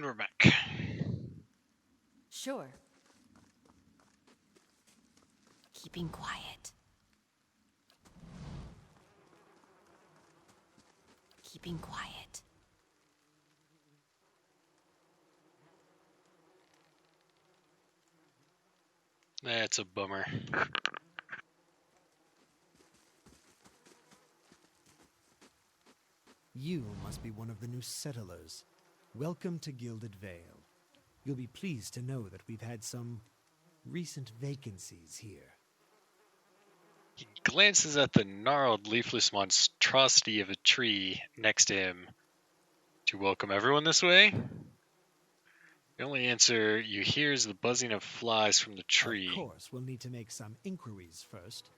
we're back. Sure. Keeping quiet. Keeping quiet. That's a bummer. You must be one of the new settlers. Welcome to Gilded Vale. You'll be pleased to know that we've had some recent vacancies here. He glances at the gnarled, leafless monstrosity of a tree next to him. Do you welcome everyone this way? The only answer you hear is the buzzing of flies from the tree. Of course, we'll need to make some inquiries first.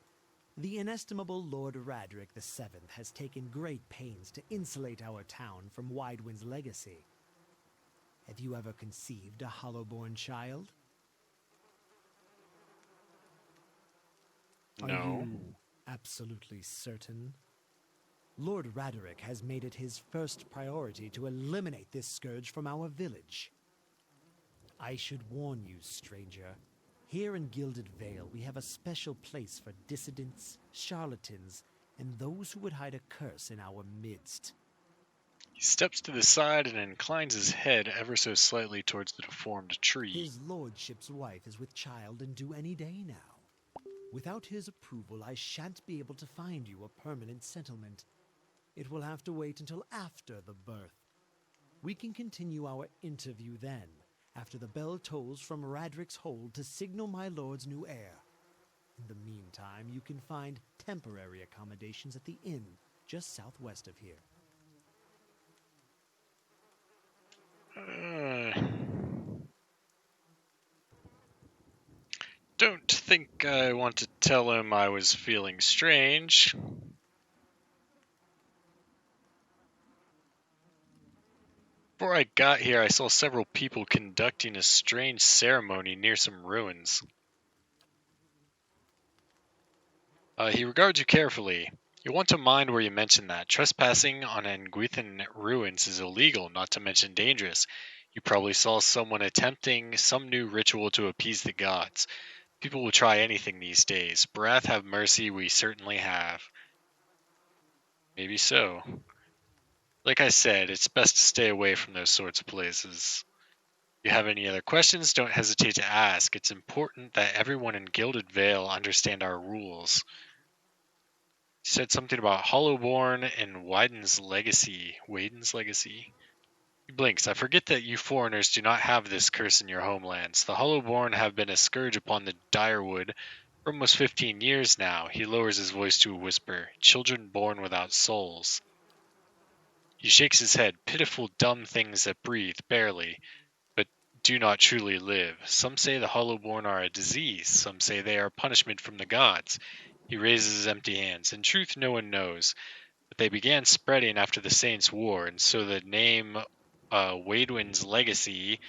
The inestimable Lord Radric VII has taken great pains to insulate our town from Widewind's legacy. Have you ever conceived a Hollowborn child? No. Are you absolutely certain? Lord Raderick has made it his first priority to eliminate this scourge from our village. I should warn you, stranger. Here in Gilded Vale, we have a special place for dissidents, charlatans, and those who would hide a curse in our midst. He steps to the side and inclines his head ever so slightly towards the deformed tree. His lordship's wife is with child and due any day now. Without his approval, I shan't be able to find you a permanent settlement. It will have to wait until after the birth. We can continue our interview then, after the bell tolls from Radric's hold to signal my lord's new heir. In the meantime, you can find temporary accommodations at the inn just southwest of here. Don't think I want to tell him I was feeling strange. Before I got here, I saw several people conducting a strange ceremony near some ruins. He regards you carefully. You want to mind where you mention that. Trespassing on Anguithan ruins is illegal, not to mention dangerous. You probably saw someone attempting some new ritual to appease the gods. People will try anything these days. Barath have mercy, we certainly have. Maybe so. Like I said, it's best to stay away from those sorts of places. If you have any other questions, don't hesitate to ask. It's important that everyone in Gilded Vale understand our rules. He said something about Hollowborn and Wyden's legacy. Waden's legacy? He blinks. I forget that you foreigners do not have this curse in your homelands. The Hollowborn have been a scourge upon the Direwood for almost 15 years now. He lowers his voice to a whisper. Children born without souls. He shakes his head. Pitiful, dumb things that breathe, barely, but do not truly live. Some say the Hollowborn are a disease. Some say they are a punishment from the gods. He raises his empty hands. In truth, no one knows. But they began spreading after the Saints' War, and so the name Wadewin's legacy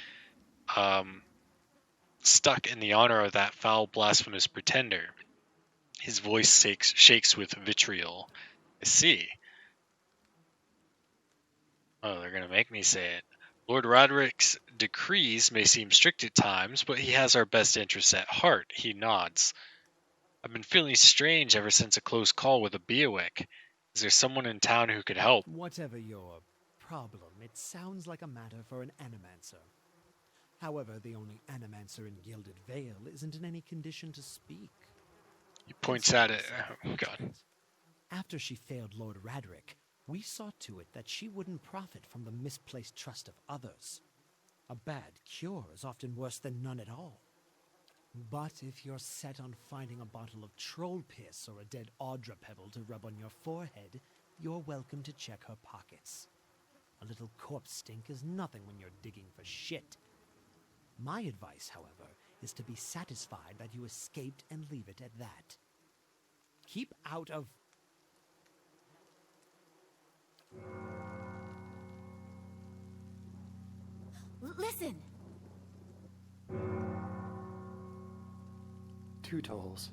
stuck in the honor of that foul, blasphemous pretender. His voice shakes with vitriol. I see. Oh, they're going to make me say it. Lord Roderick's decrees may seem strict at times, but he has our best interests at heart. He nods. I've been feeling strange ever since a close call with a Beowick. Is there someone in town who could help? Whatever your problem, it sounds like a matter for an animancer. However, the only animancer in Gilded Vale isn't in any condition to speak. He points at it. Oh, God. After she failed Lord Radric, we saw to it that she wouldn't profit from the misplaced trust of others. A bad cure is often worse than none at all. But if you're set on finding a bottle of troll piss or a dead Audra pebble to rub on your forehead, you're welcome to check her pockets. A little corpse stink is nothing when you're digging for shit. My advice, however, is to be satisfied that you escaped and leave it at that. Keep out of... Listen! 2 tolls.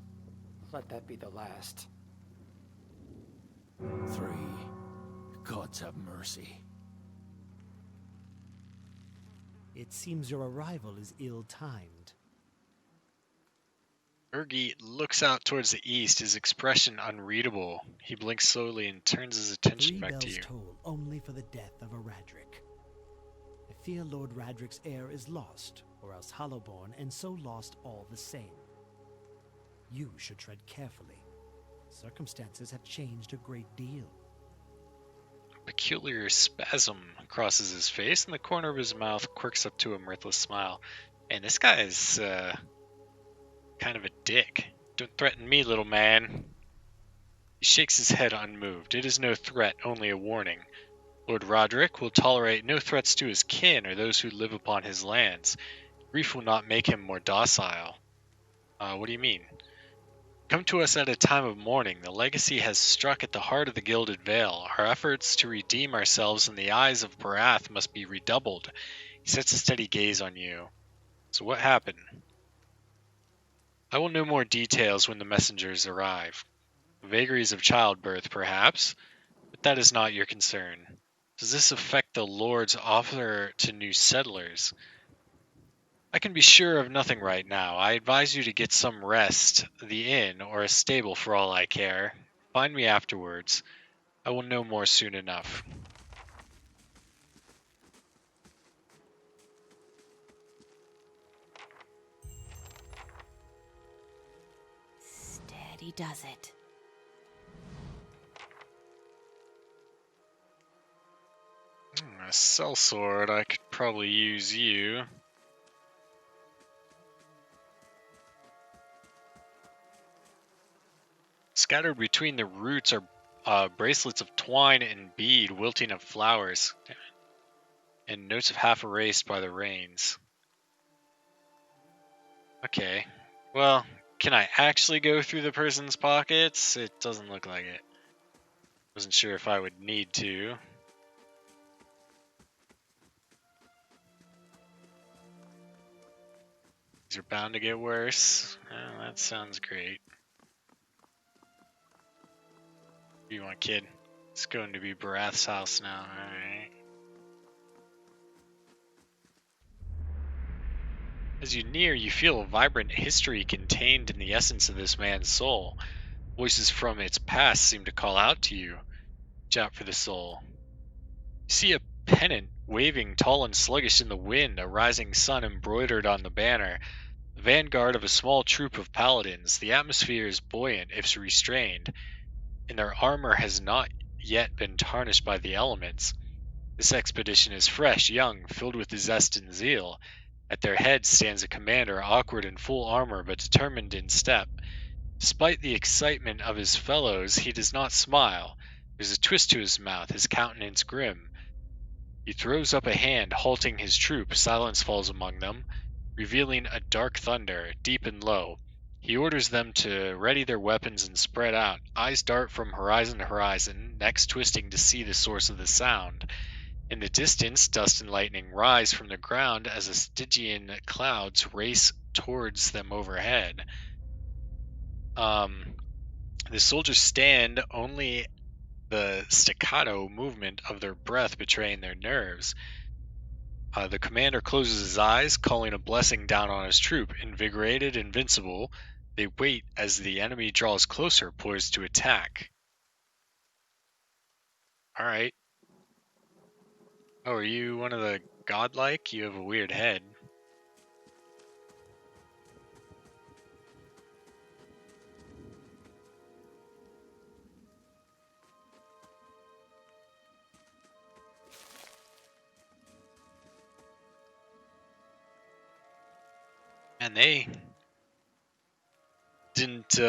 Let that be the last. 3. Gods have mercy. It seems your arrival is ill-timed. Urgi looks out towards the east, his expression unreadable. He blinks slowly and turns his attention 3 back to bells you. toll only for the death of a Radric. I fear Lord Radric's heir is lost, or else Hollowborn, and so lost all the same. You should tread carefully. Circumstances have changed a great deal. A peculiar spasm crosses his face, and the corner of his mouth quirks up to a mirthless smile. And this guy is, kind of a dick. Don't threaten me, little man. He shakes his head unmoved. It is no threat, only a warning. Lord Roderick will tolerate no threats to his kin or those who live upon his lands. Grief will not make him more docile. What do you mean? Come to us at a time of mourning. The legacy has struck at the heart of the Gilded Vale. Our efforts to redeem ourselves in the eyes of Barath must be redoubled. He sets a steady gaze on you. So what happened? I will know more details when the messengers arrive. Vagaries of childbirth, perhaps, but that is not your concern. Does this affect the Lord's offer to new settlers? I can be sure of nothing right now. I advise you to get some rest, the inn, or a stable for all I care. Find me afterwards. I will know more soon enough. Steady does it. A sellsword, I could probably use you. Scattered between the roots are bracelets of twine and bead, wilting of flowers, and notes of half erased by the rains. Okay, well, can I actually go through the person's pockets? It doesn't look like it. Wasn't sure if I would need to. These are bound to get worse. Oh, that sounds great. What do you want, kid? It's going to be Barath's house now, alright. As you near, you feel a vibrant history contained in the essence of this man's soul. Voices from its past seem to call out to you. Reach out for the soul. You see a pennant waving tall and sluggish in the wind, a rising sun embroidered on the banner. The vanguard of a small troop of paladins. The atmosphere is buoyant, if restrained, and their armor has not yet been tarnished by the elements. This expedition is fresh, young, filled with zest and zeal. At their head stands a commander, awkward in full armor but determined in step. Despite the excitement of his fellows, he does not smile. There's a twist to his mouth, his countenance grim. He throws up a hand, halting his troop. Silence falls among them, revealing a dark thunder, deep and low. He orders them to ready their weapons and spread out. Eyes dart from horizon to horizon, necks twisting to see the source of the sound. In the distance, dust and lightning rise from the ground as the Stygian clouds race towards them overhead. The soldiers stand, only the staccato movement of their breath betraying their nerves. The commander closes his eyes, calling a blessing down on his troop. Invigorated, invincible, they wait as the enemy draws closer, poised to attack. Alright. Oh, are you one of the godlike? You have a weird head. And they didn't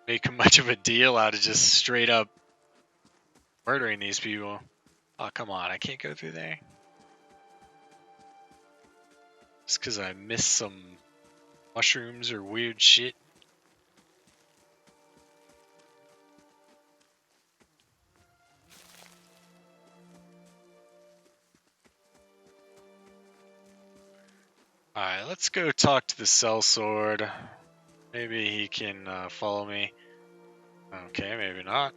make much of a deal out of just straight up murdering these people. Oh, come on, I can't go through there. Just because I missed some mushrooms or weird shit. Alright, let's go talk to the sellsword. Maybe he can follow me. Okay, maybe not.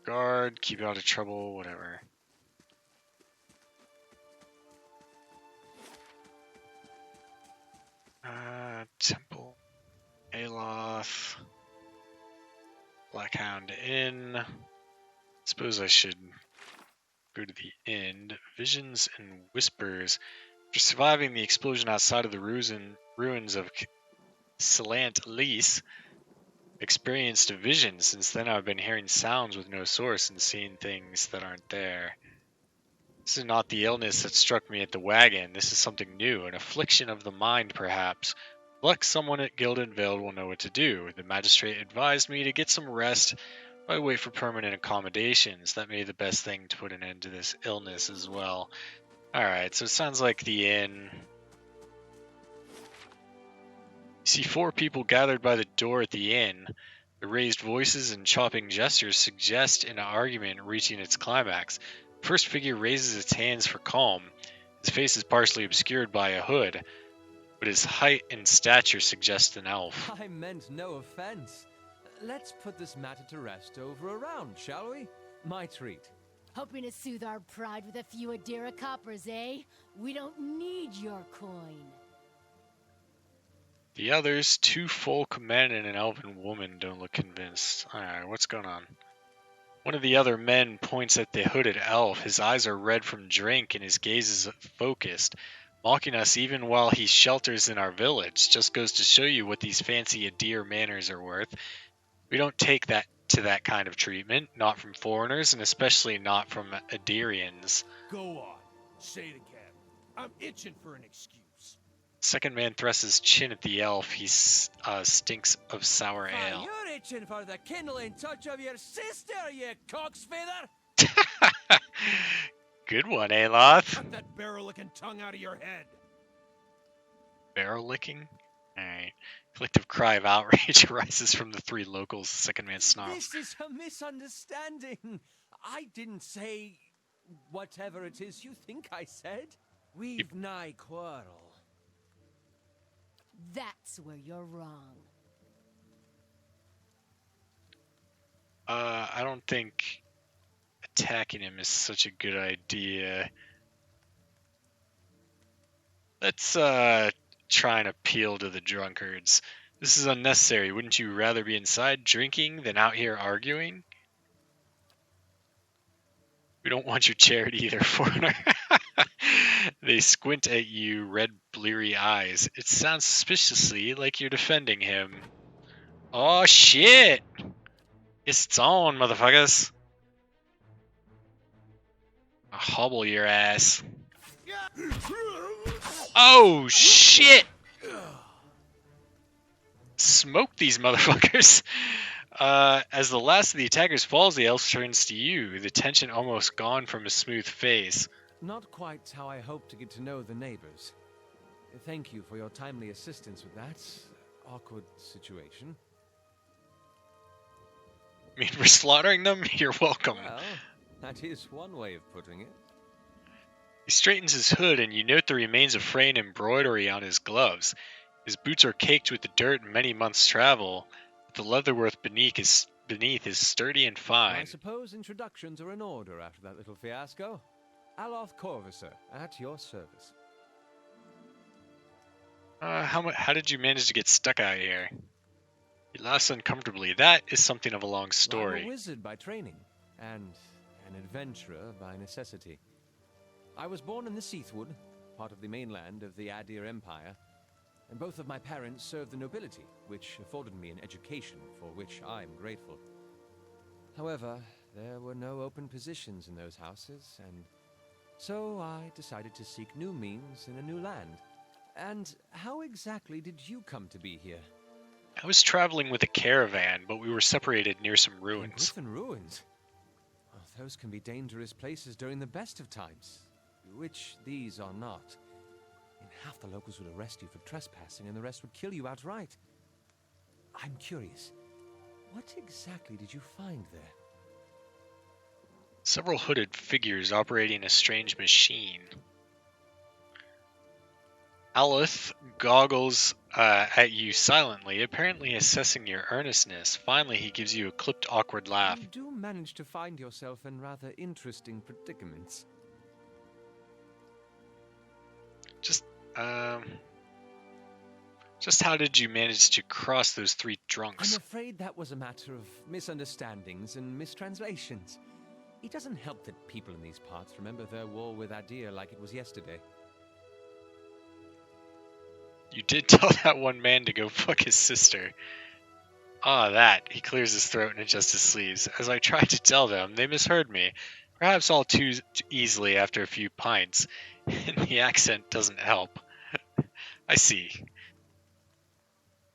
Guard, keep out of trouble, whatever. Temple, Aloth, Blackhound Inn. Suppose I should go to the inn. Visions and Whispers. After surviving the explosion outside of the ruins of Salant Lys, experienced a vision. Since then, I've been hearing sounds with no source and seeing things that aren't there. This is not the illness that struck me at the wagon. This is something new, an affliction of the mind, perhaps. Luck, someone at Gildan Vale will know what to do. The magistrate advised me to get some rest while I wait for permanent accommodations. That may be the best thing to put an end to this illness as well. Alright, so it sounds like the inn. You see 4 people gathered by the door at the inn. The raised voices and chopping gestures suggest an argument reaching its climax. The first figure raises its hands for calm. His face is partially obscured by a hood, but his height and stature suggest an elf. I meant no offense. Let's put this matter to rest over a round, shall we? My treat. Hoping to soothe our pride with a few Adira coppers, eh? We don't need your coin. The others, 2 folk men and an elven woman, don't look convinced. Alright, what's going on? One of the other men points at the hooded elf. His eyes are red from drink and his gaze is focused, mocking us even while he shelters in our village. Just goes to show you what these fancy Adir manners are worth. We don't take that to that kind of treatment, not from foreigners, and especially not from Adirians. Go on, say it again. I'm itching for an excuse. Second man thrusts his chin at the elf. He stinks of sour Ah, ale. you're itching for the kindling touch of your sister, you cocksfeather! Good one, Aloth. Cut that barrel-licking tongue out of your head. Barrel licking? Alright. Collective cry of outrage arises from the 3 locals. The second man snarls. This is a misunderstanding. I didn't say whatever it is you think I said. We've nigh quarrel. That's where you're wrong. I don't think attacking him is such a good idea. Let's try and appeal to the drunkards. This is unnecessary. Wouldn't you rather be inside drinking than out here arguing? We don't want your charity either, foreigner. They squint at you, red, bleary eyes. It sounds suspiciously like you're defending him. Oh shit! Yes, it's on, motherfuckers. I'll hobble your ass. Oh shit! Smoke these motherfuckers. As the last of the attackers falls, the elf turns to you, the tension almost gone from his smooth face. Not quite how I hoped to get to know the neighbors. Thank you for your timely assistance with that awkward situation. I mean, we're slaughtering them? You're welcome. Well, that is one way of putting it. He straightens his hood, and you note the remains of frayed embroidery on his gloves. His boots are caked with the dirt and many months' travel, but the leatherwork beneath is sturdy and I fine. suppose introductions are in order after that little fiasco. Aloth Corvusser, at your service. How did you manage to get stuck out here? You lost uncomfortably. That is something of a long I'm a story. wizard by training, and an adventurer by necessity. I was born in the Seathwood, part of the mainland of the Adir Empire, and both of my parents served the nobility, which afforded me an education for which I'm grateful. However, there were no open positions in those houses, and so I decided to seek new means in a new land. And how exactly did you come to be here? I was traveling with a caravan, but we were separated near some In ruins. Griffin Ruins? Well, those can be dangerous places during the best of times, which these are not. And half the locals would arrest you for trespassing, and the rest would kill you outright. I'm curious, what exactly did you find there? Several hooded figures operating a strange machine. Aloth goggles at you silently, apparently assessing your earnestness. Finally, he gives you a clipped, awkward laugh. You do manage to find yourself in rather interesting predicaments. Just, Just how did you manage to cross those three I'm drunks? afraid that was a matter of misunderstandings and mistranslations. It doesn't help that people in these parts remember their war with Adir like it was yesterday. You did tell that one man to go fuck his sister. Ah, that. He clears his throat and adjusts his sleeves. As I tried to tell them, they misheard me. Perhaps all too easily after a few pints. And the accent doesn't help. I see.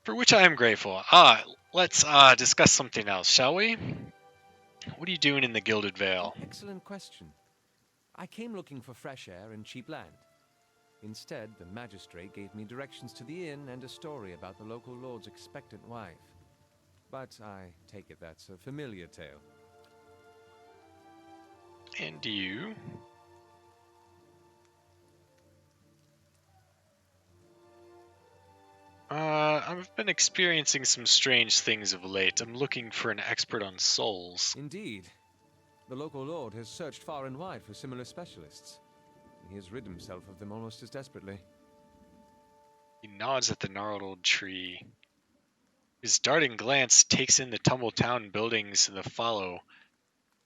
For which I am grateful. Let's discuss something else, shall we? What are you doing in the Gilded Vale? Excellent question. I came looking for fresh air and cheap land. Instead, the magistrate gave me directions to the inn and a story about the local lord's expectant wife. But I take it that's a familiar tale. And you? I've been experiencing some strange things of late. I'm looking for an expert on souls. Indeed. The local lord has searched far and wide for similar specialists. He has rid himself of them almost as desperately. He nods at the gnarled old tree. His darting glance takes in the tumble-town buildings and the fallow,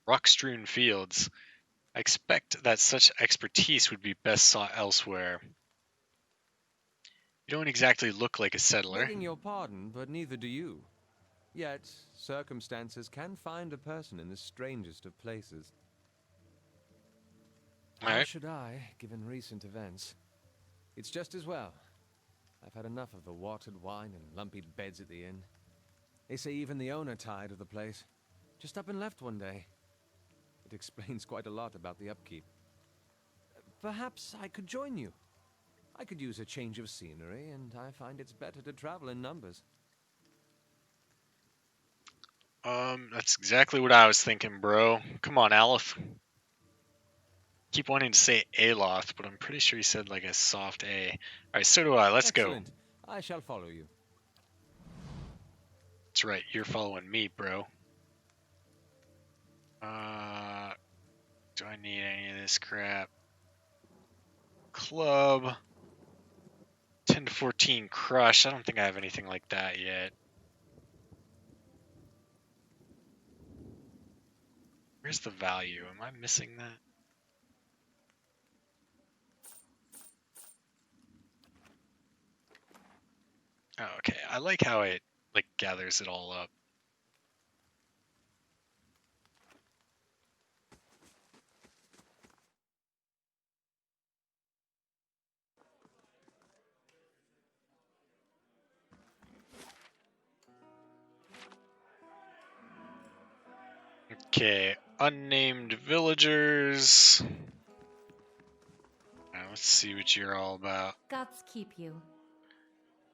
rock-strewn fields. I expect that such expertise would be best sought elsewhere. You don't exactly look like a settler. Begging your pardon, but neither do you. Yet, circumstances can find a person in the strangest of places. How Alright. should I, given recent events? It's just as well. I've had enough of the watered wine and lumpy beds at the inn. They say even the owner tired of the place. Just up and left one day. It explains quite a lot about the upkeep. Perhaps I could join you. I could use a change of scenery, and I find it's better to travel in numbers. That's exactly what I was thinking, bro. Come on, Aleph. Keep wanting to say Aloth, but I'm pretty sure he said like a soft A. Alright, so do I. Let's go. Excellent. I shall follow you. That's right, you're following me, bro. Do I need any of this crap? Club. 10 to 14 crush. I don't think I have anything like that yet. Where's the value? Am I missing that? Oh, okay. I like how it like gathers it all up. Okay, unnamed villagers. Now, let's see what you're all about. Gods keep you.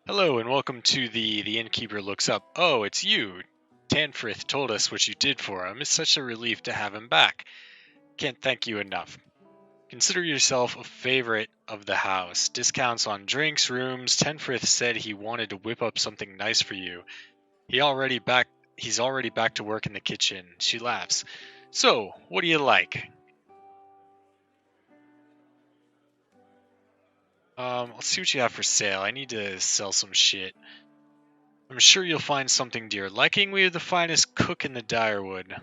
Hello and welcome to the Innkeeper Looks Up. Oh, it's you. Tanfrith told us what you did for him. It's such a relief to have him back. Can't thank you enough. Consider yourself a favorite of the house. Discounts on drinks, rooms. Tanfrith said he wanted to whip up something nice for you. He's already back to work in the kitchen. She laughs. So, what do you like? Let's see what you have for sale. I need to sell some shit. I'm sure you'll find something to your liking. We are the finest cook in the Direwood.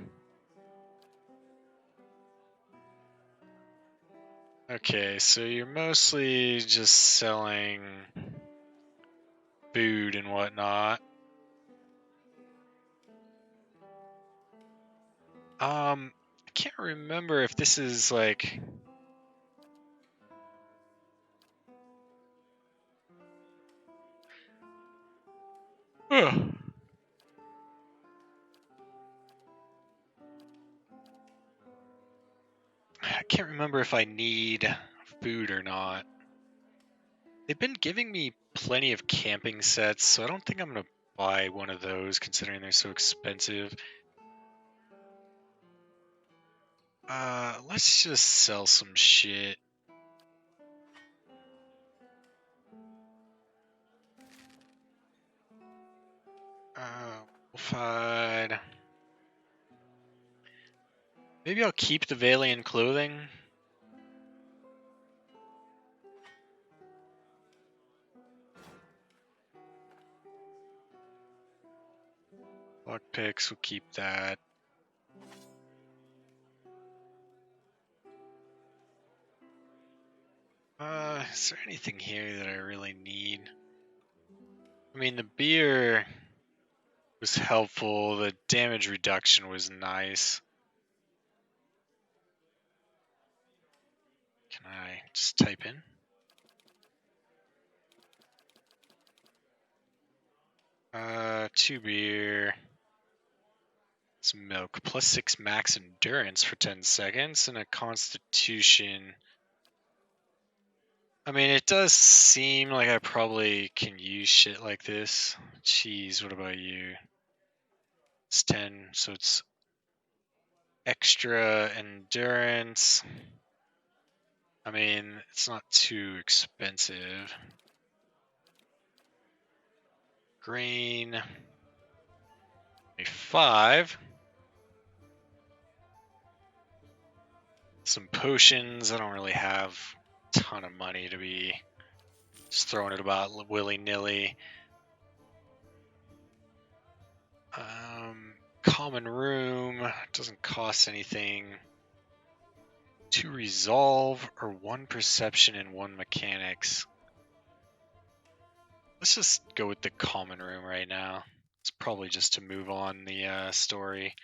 Okay, so you're mostly just selling food and whatnot. I can't remember if this is like... Ugh. I can't remember if I need food or not. They've been giving me plenty of camping sets, so I don't think I'm going to buy one of those considering they're so expensive. Let's just sell some shit. Wolfhide. Maybe I'll keep the Valiant clothing. Lockpicks, we'll keep that. Is there anything here that I really need? I mean, the beer was helpful. The damage reduction was nice. Can I just type in? Two beer. Some milk. +6 max endurance for 10 seconds and a constitution. I mean, it does seem like I probably can use shit like this. Cheese, what about you? It's 10, so it's extra endurance. I mean, it's not too expensive. Green. 5. Some potions. I don't really have a ton of money to be just throwing it about willy-nilly. Common room. Doesn't cost anything. 2 resolve or 1 perception and 1 mechanics. Let's just go with the common room right now. It's probably just to move on the story.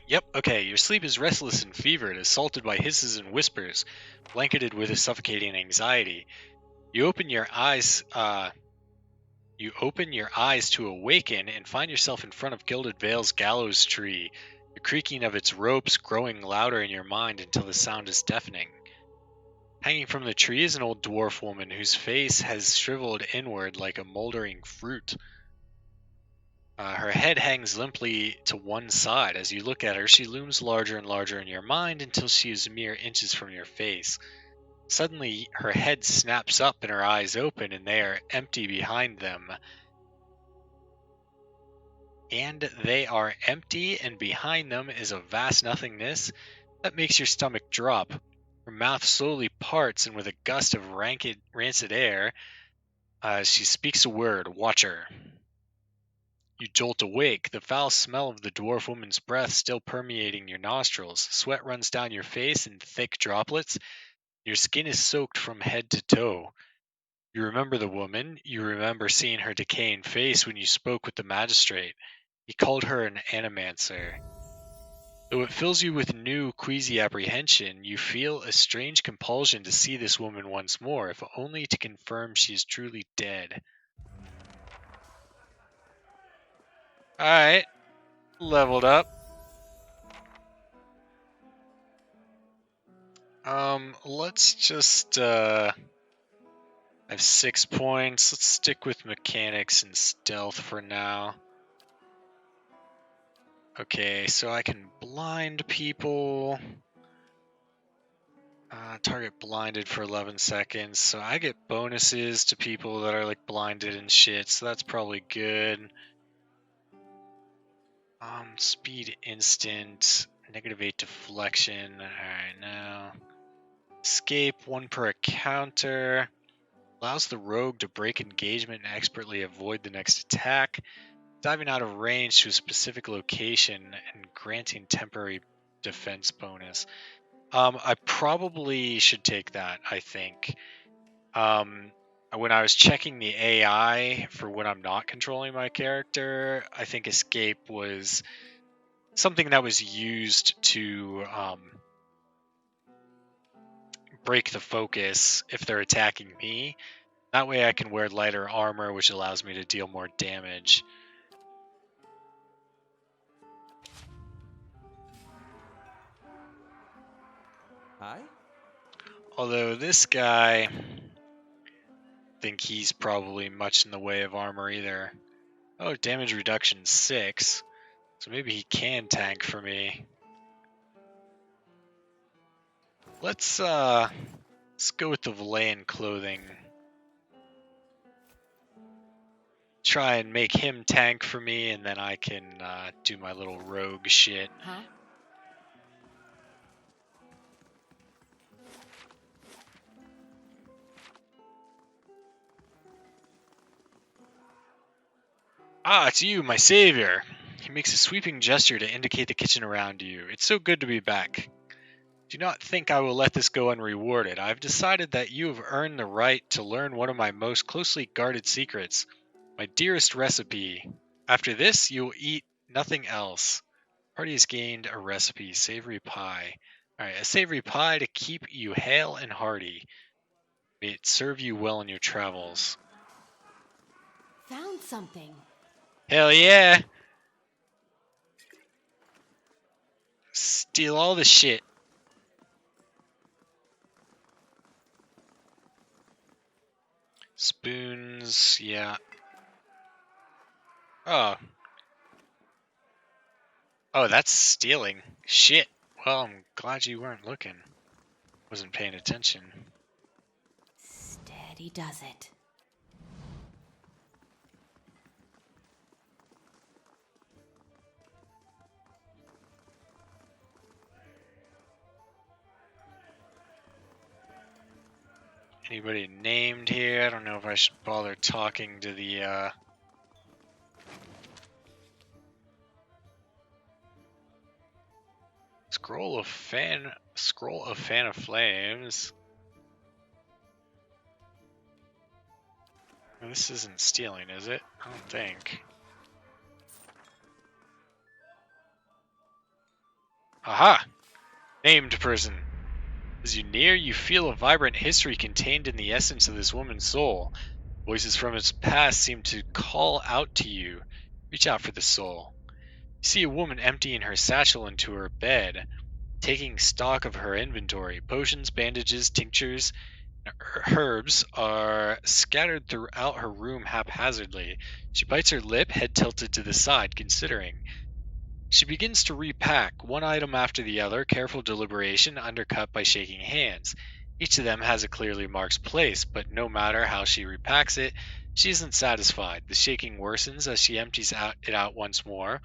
Yep, okay, your sleep is restless and fevered, assaulted by hisses and whispers, blanketed with a suffocating anxiety. You open your eyes to awaken and find yourself in front of Gilded Vale's gallows tree, the creaking of its ropes growing louder in your mind until the sound is deafening. Hanging from the tree is an old dwarf woman whose face has shriveled inward like a moldering fruit. Her head hangs limply to one side. As you look at her, she looms larger and larger in your mind until she is mere inches from your face. Suddenly, her head snaps up and her eyes open, and they are empty behind them. And they are empty, and behind them is a vast nothingness that makes your stomach drop. Her mouth slowly parts, and with a gust of rancid air, she speaks a word, "Watcher." You jolt awake, the foul smell of the dwarf woman's breath still permeating your nostrils. Sweat runs down your face in thick droplets. Your skin is soaked from head to toe. You remember the woman. You remember seeing her decaying face when you spoke with the magistrate. He called her an animancer. Though it fills you with new, queasy apprehension, you feel a strange compulsion to see this woman once more, if only to confirm she is truly dead. Alright. Leveled up. Let's just, I have 6 points. Let's stick with mechanics and stealth for now. Okay, so I can blind people. Target blinded for 11 seconds. So I get bonuses to people that are like blinded and shit, so that's probably good. Speed instant. -8 deflection. Alright, now. Escape, 1 per encounter. Allows the rogue to break engagement and expertly avoid the next attack. Diving out of range to a specific location and granting temporary defense bonus. I probably should take that, I think. When I was checking the AI for when I'm not controlling my character, I think escape was something that was used to break the focus if they're attacking me. That way I can wear lighter armor, which allows me to deal more damage. Hi? Although this guy, I think he's probably much in the way of armor either. Oh, damage reduction 6. So maybe he can tank for me. Let's go with the Valayan clothing. Try and make him tank for me, and then I can do my little rogue shit. Huh? Ah, it's you, my savior. He makes a sweeping gesture to indicate the kitchen around you. It's so good to be back. Do not think I will let this go unrewarded. I've decided that you have earned the right to learn one of my most closely guarded secrets, my dearest recipe. After this, you will eat nothing else. Party has gained a recipe, savory pie. Alright, a savory pie to keep you hale and hearty. May it serve you well in your travels. Found something. Hell yeah! Steal all the shit. Spoons, yeah. Oh. Oh, that's stealing. Shit. Well, I'm glad you weren't looking. Wasn't paying attention. Steady does it. Anybody named here? I don't know if I should bother talking to the, Scroll of Fan of Flames. This isn't stealing, is it? I don't think. Aha! Named person. As you near, you feel a vibrant history contained in the essence of this woman's soul. Voices from its past seem to call out to you. Reach out for the soul. You see a woman emptying her satchel into her bed, taking stock of her inventory. Potions, bandages, tinctures, and herbs are scattered throughout her room haphazardly. She bites her lip, head tilted to the side, considering. She begins to repack, one item after the other, careful deliberation undercut by shaking hands. Each of them has a clearly marked place, but no matter how she repacks it, she isn't satisfied. The shaking worsens as she empties it out once more,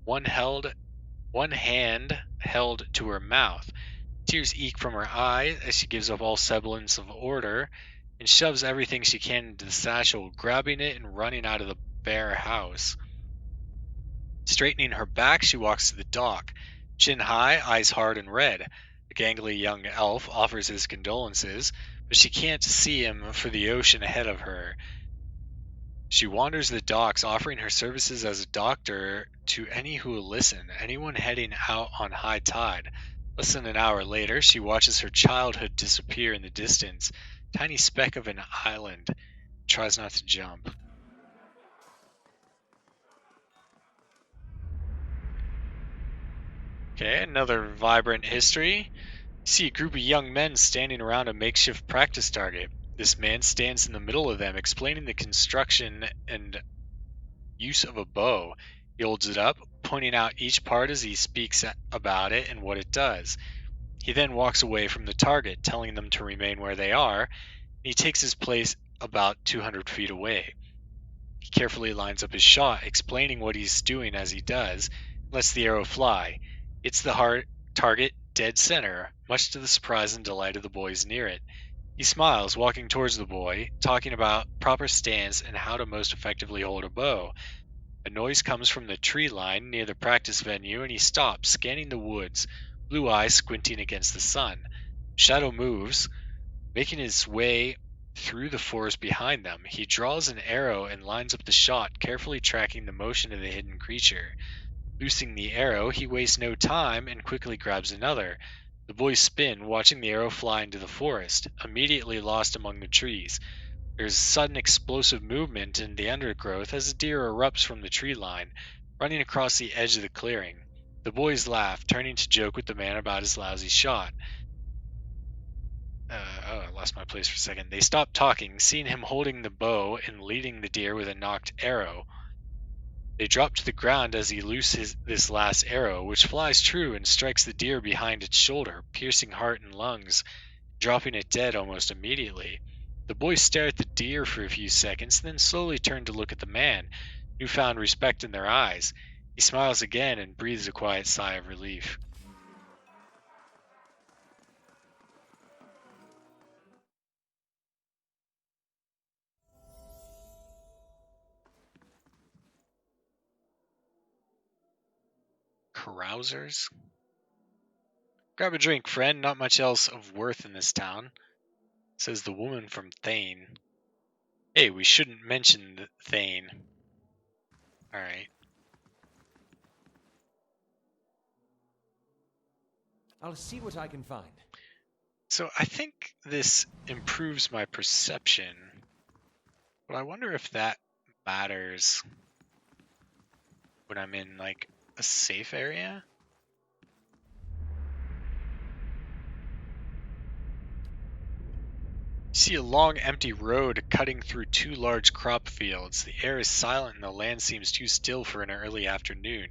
one hand held to her mouth. Tears eke from her eyes as she gives up all semblance of order and shoves everything she can into the satchel, grabbing it and running out of the bare house. Straightening her back, she walks to the dock. Chin high, eyes hard and red. A gangly young elf offers his condolences, but she can't see him for the ocean ahead of her. She wanders the docks, offering her services as a doctor to any who will listen, anyone heading out on high tide. Less than an hour later, she watches her childhood disappear in the distance, tiny speck of an island, tries not to jump. Okay, another vibrant history. You see a group of young men standing around a makeshift practice target. This man stands in the middle of them, explaining the construction and use of a bow. He holds it up, pointing out each part as he speaks about it and what it does. He then walks away from the target, telling them to remain where they are, and he takes his place about 200 feet away. He carefully lines up his shot, explaining what he's doing as he does, and lets the arrow fly. It's the target dead center, much to the surprise and delight of the boys near it. He smiles, walking towards the boy, talking about proper stance and how to most effectively hold a bow. A noise comes from the tree line near the practice venue, and he stops, scanning the woods, blue eyes squinting against the sun. Shadow moves, making his way through the forest behind them. He draws an arrow and lines up the shot, carefully tracking the motion of the hidden creature. Loosing the arrow, he wastes no time and quickly grabs another. The boys spin, watching the arrow fly into the forest, immediately lost among the trees. There's a sudden explosive movement in the undergrowth as a deer erupts from the tree line, running across the edge of the clearing. The boys laugh, turning to joke with the man about his lousy shot. I lost my place for a second. They stop talking, seeing him holding the bow and leading the deer with a nocked arrow. They drop to the ground as he looses this last arrow, which flies true and strikes the deer behind its shoulder, piercing heart and lungs, dropping it dead almost immediately. The boys stare at the deer for a few seconds, then slowly turn to look at the man, newfound respect in their eyes. He smiles again and breathes a quiet sigh of relief. carousers. Grab a drink, friend. Not much else of worth in this town, says the woman from Thane. Hey, we shouldn't mention Thane. Alright. I'll see what I can find. So I think this improves my perception, but I wonder if that matters when I'm in, like, a safe area? You see a long, empty road cutting through two large crop fields. The air is silent and the land seems too still for an early afternoon.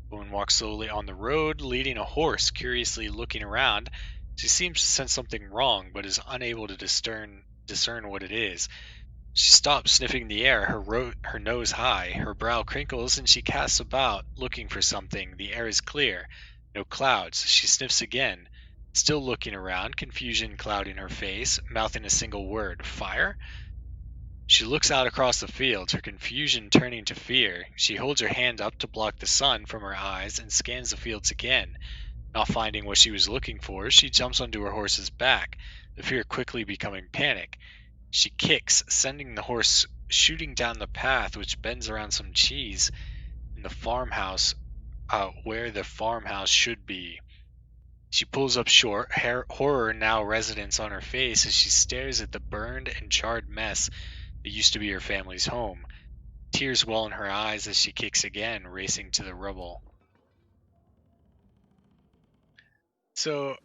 The woman walks slowly on the road, leading a horse, curiously looking around. She seems to sense something wrong, but is unable to discern what it is. She stops, sniffing the air, her nose high. Her brow crinkles, and she casts about, looking for something. The air is clear. No clouds. She sniffs again, still looking around, confusion clouding her face, mouthing a single word. Fire? She looks out across the fields, her confusion turning to fear. She holds her hand up to block the sun from her eyes and scans the fields again. Not finding what she was looking for, she jumps onto her horse's back, the fear quickly becoming panic. She kicks, sending the horse shooting down the path which bends around some cheese in the farmhouse, where the farmhouse should be. She pulls up short, horror now residents on her face as she stares at the burned and charred mess that used to be her family's home. Tears well in her eyes as she kicks again, racing to the rubble. So,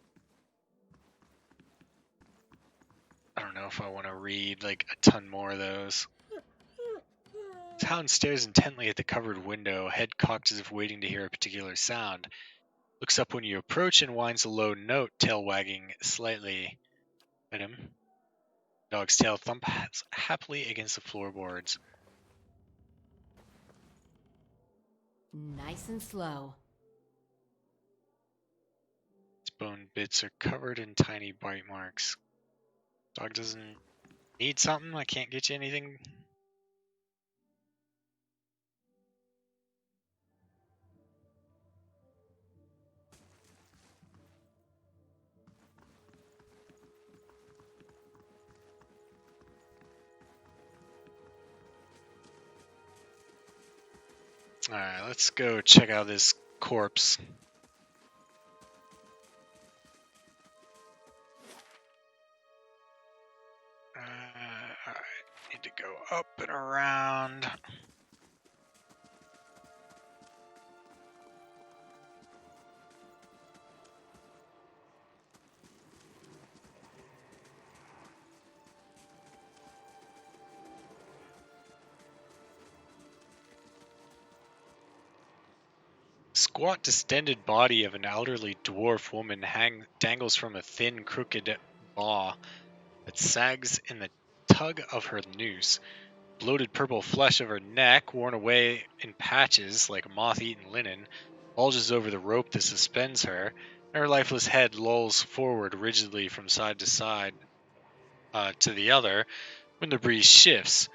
I don't know if I want to read like a ton more of those. Town stares intently at the covered window, head cocked as if waiting to hear a particular sound. Looks up when you approach and whines a low note, tail wagging slightly at him. Dog's tail thumps happily against the floorboards. Nice and slow. Its bone bits are covered in tiny bite marks. Dog doesn't need something? I can't get you anything? Alright, let's go check out this corpse. Alright, need to go up and around. Squat, distended body of an elderly dwarf woman dangles from a thin, crooked paw that sags in the tug of her noose. Bloated purple flesh of her neck, worn away in patches like moth-eaten linen, bulges over the rope that suspends her, and her lifeless head lolls forward rigidly from side to side to the other when the breeze shifts.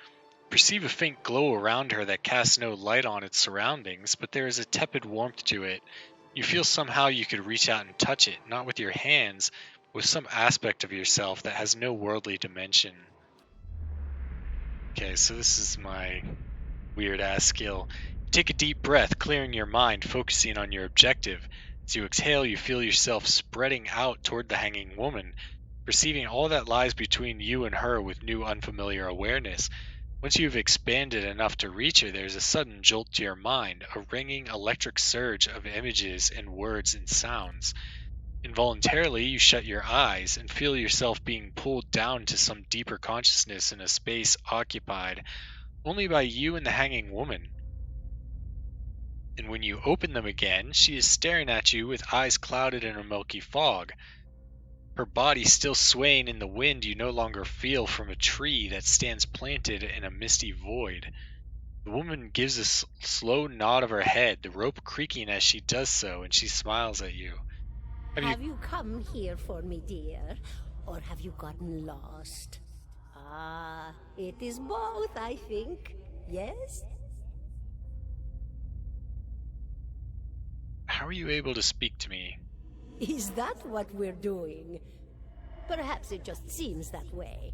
Perceive a faint glow around her that casts no light on its surroundings, but there is a tepid warmth to it. You feel somehow you could reach out and touch it, not with your hands, but with some aspect of yourself that has no worldly dimension. Okay, so this is my weird-ass skill. Take a deep breath, clearing your mind, focusing on your objective. As you exhale, you feel yourself spreading out toward the hanging woman, perceiving all that lies between you and her with new unfamiliar awareness. Once you've expanded enough to reach her, there's a sudden jolt to your mind, a ringing electric surge of images and words and sounds. Involuntarily, you shut your eyes and feel yourself being pulled down to some deeper consciousness in a space occupied only by you and the hanging woman. And when you open them again, she is staring at you with eyes clouded in a milky fog. Her body still swaying in the wind you no longer feel from a tree that stands planted in a misty void. The woman gives a slow nod of her head, the rope creaking as she does so, and she smiles at you. Have you come here for me, dear? Or have you gotten lost? Ah, it is both, I think. Yes? How are you able to speak to me? Is that what we're doing? Perhaps it just seems that way.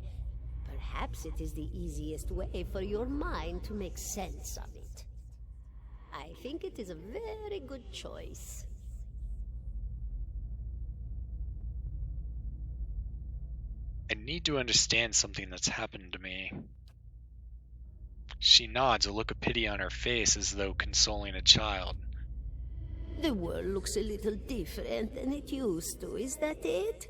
Perhaps it is the easiest way for your mind to make sense of it. I think it is a very good choice. I need to understand something that's happened to me. She nods, a look of pity on her face as though consoling a child. The world looks a little different than it used to, is that it?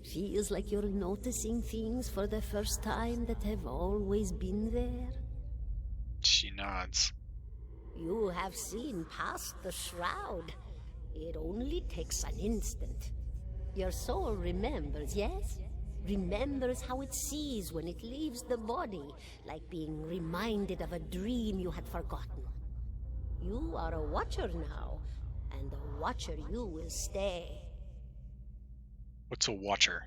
Feels like you're noticing things for the first time that have always been there. She nods. You have seen past the shroud. It only takes an instant. Your soul remembers, yes? Remembers how it sees when it leaves the body, like being reminded of a dream you had forgotten. You are a watcher now, and a watcher you will stay. What's a watcher?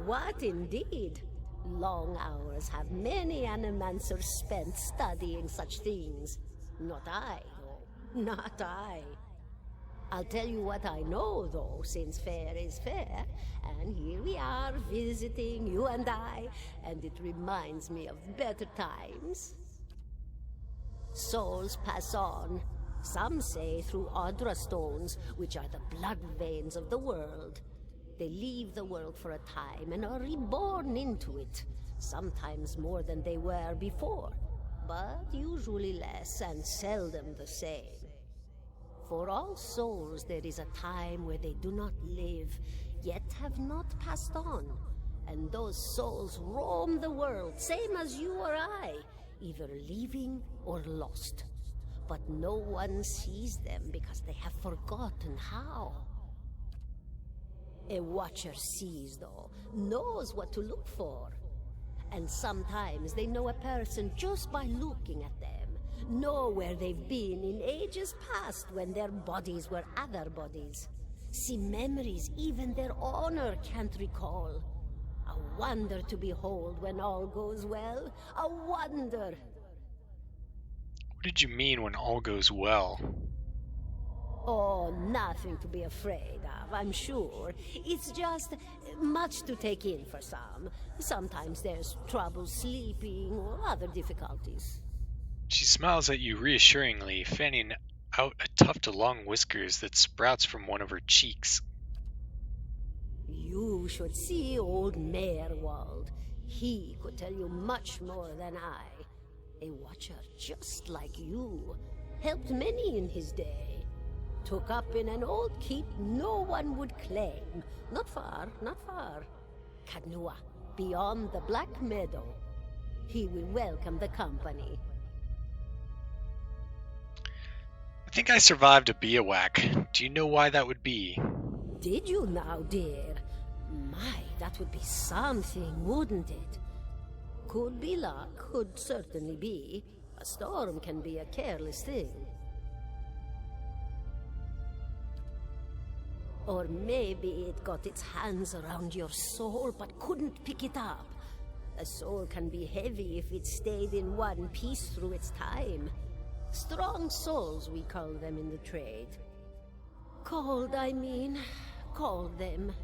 What indeed? Long hours have many animancers spent studying such things. Not I, though. Not I. I'll tell you what I know, though, since fair is fair, and here we are visiting, you and I, and it reminds me of better times. Souls pass on, some say through Audra stones, which are the blood veins of the world. They leave the world for a time and are reborn into it, sometimes more than they were before, but usually less and seldom the same. For all souls there is a time where they do not live, yet have not passed on, and those souls roam the world, same as you or I, either leaving or lost. But no one sees them because they have forgotten how. A watcher sees, though, knows what to look for. And sometimes they know a person just by looking at them, know where they've been in ages past when their bodies were other bodies. See memories even their owner can't recall. A wonder to behold when all goes well. A wonder! What did you mean when all goes well? Oh, nothing to be afraid of, I'm sure. It's just much to take in for some. Sometimes there's trouble sleeping or other difficulties. She smiles at you reassuringly, fanning out a tuft of long whiskers that sprouts from one of her cheeks. You should see old Merwald. He could tell you much more than I. A watcher just like you. Helped many in his day. Took up in an old keep no one would claim. Not far, not far. Kadnua, beyond the Black Meadow. He will welcome the company. I think I survived a bivouac. Do you know why that would be? Did you now, dear? My, that would be something, wouldn't it? Could be luck, could certainly be. A storm can be a careless thing. Or maybe it got its hands around your soul but couldn't pick it up. A soul can be heavy if it stayed in one piece through its time. Strong souls, we call them in the trade. Cold, I mean. Called them.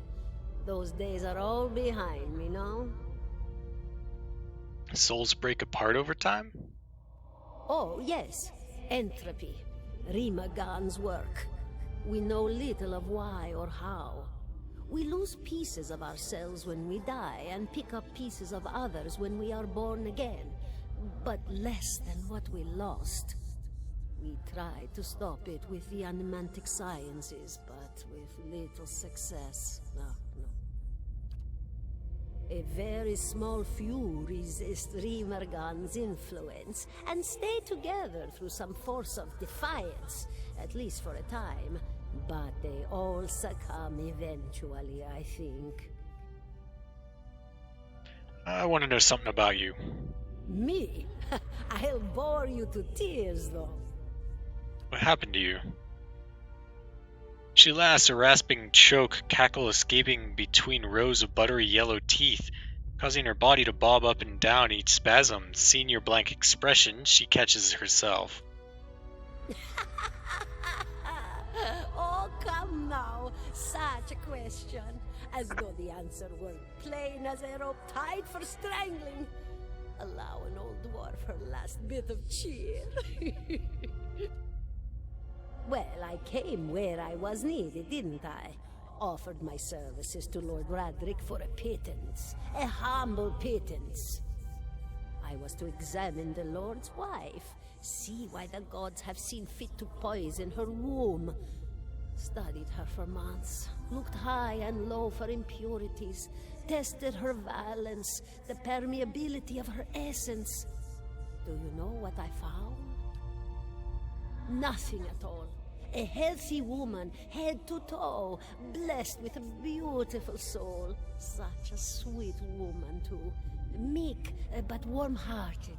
Those days are all behind me, no? Souls break apart over time? Oh, yes. Entropy. Rimagan's work. We know little of why or how. We lose pieces of ourselves when we die and pick up pieces of others when we are born again, but less than what we lost. We tried to stop it with the animantic sciences, but with little success. No. A very small few resist Rimergan's influence and stay together through some force of defiance, at least for a time. But they all succumb eventually, I think. I want to know something about you. Me? I'll bore you to tears, though. What happened to you? She laughs, a rasping choke cackle escaping between rows of buttery yellow teeth, causing her body to bob up and down each spasm. Seeing your blank expression, she catches herself. Oh, come now. Such a question. As though the answer were plain as a rope tied for strangling. Allow an old dwarf her last bit of cheer. Well, I came where I was needed, didn't I? Offered my services to Lord Radric for a pittance. A humble pittance. I was to examine the Lord's wife, see why the gods have seen fit to poison her womb. Studied her for months, looked high and low for impurities, tested her valence, the permeability of her essence. Do you know what I found? Nothing at all. A healthy woman, head to toe, blessed with a beautiful soul. Such a sweet woman, too. Meek, but warm-hearted.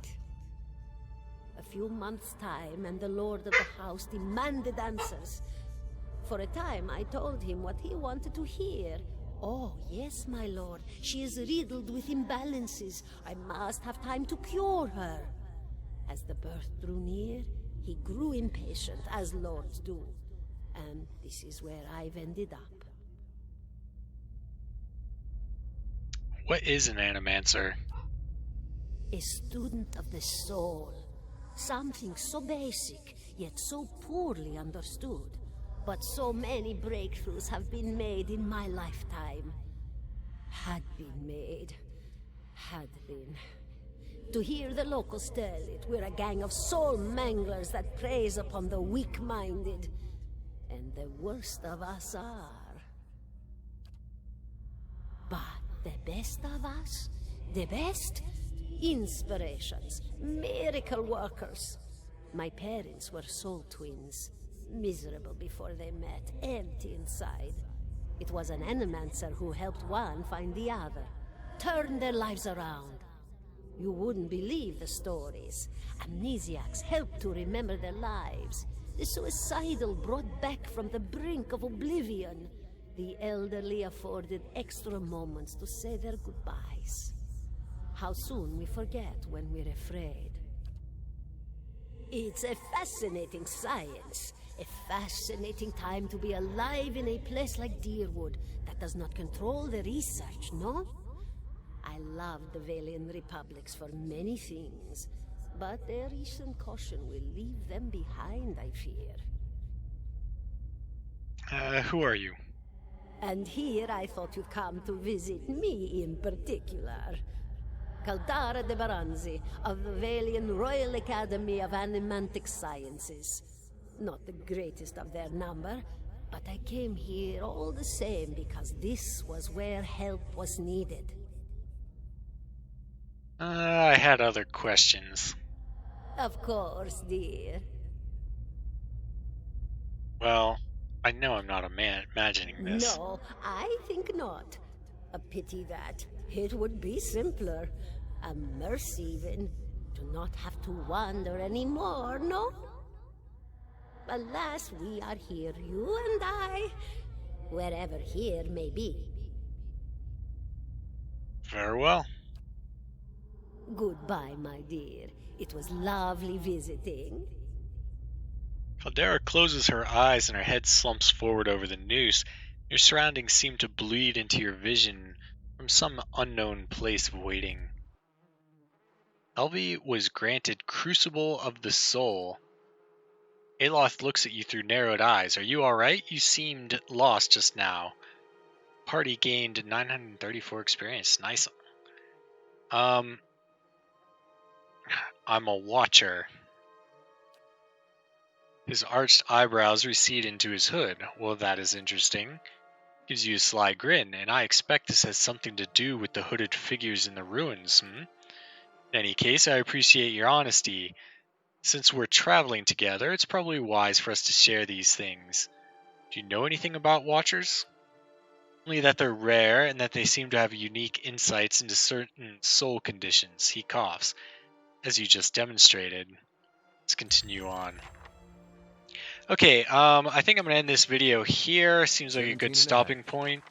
A few months' time, and the lord of the house demanded answers. For a time, I told him what he wanted to hear. Oh, yes, my lord. She is riddled with imbalances. I must have time to cure her. As the birth drew near, he grew impatient, as lords do. And this is where I've ended up. What is an animancer? A student of the soul. Something so basic, yet so poorly understood. But so many breakthroughs have been made in my lifetime. Had been made. Had been. To hear the locals tell it, we're a gang of soul manglers that preys upon the weak-minded. And the worst of us are. But the best of us? The best? Inspirations. Miracle workers. My parents were soul twins. Miserable before they met, empty inside. It was an animancer who helped one find the other. Turned their lives around. You wouldn't believe the stories. Amnesiacs helped to remember their lives. The suicidal brought back from the brink of oblivion. The elderly afforded extra moments to say their goodbyes. How soon we forget when we're afraid. It's a fascinating science. A fascinating time to be alive in a place like Deerwood that does not control the research, no? I love the Valian Republics for many things, but their recent caution will leave them behind, I fear. Who are you? And here I thought you'd come to visit me in particular. Caldara de Baranzi, of the Valian Royal Academy of Animantic Sciences. Not the greatest of their number, but I came here all the same because this was where help was needed. I had other questions. Of course, dear. Well, I know I'm not imagining this. No, I think not. A pity that. It would be simpler. A mercy even. To not have to wander anymore, no? Alas, we are here, you and I. Wherever here may be. Farewell. Goodbye, my dear. It was lovely visiting. Caldera closes her eyes and her head slumps forward over the noose. Your surroundings seem to bleed into your vision from some unknown place of waiting. Elvi was granted Crucible of the Soul. Aloth looks at you through narrowed eyes. Are you alright? You seemed lost just now. Party gained 934 experience. Nice. I'm a watcher. His arched eyebrows recede into his hood. Well, that is interesting. Gives you a sly grin, and I expect this has something to do with the hooded figures in the ruins, In any case, I appreciate your honesty. Since we're traveling together, it's probably wise for us to share these things. Do you know anything about Watchers? Only that they're rare, and that they seem to have unique insights into certain soul conditions. He coughs, as you just demonstrated. Let's continue on. Okay, I think I'm going to end this video here. Seems like a good stopping point.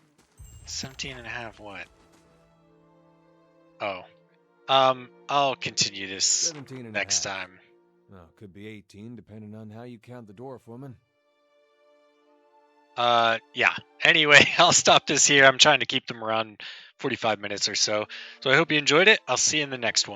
17 and a half, what? Oh. I'll continue this next time. Well, could be 18, depending on how you count the dwarf woman. Yeah. Anyway, I'll stop this here. I'm trying to keep them around 45 minutes or so. So I hope you enjoyed it. I'll see you in the next one.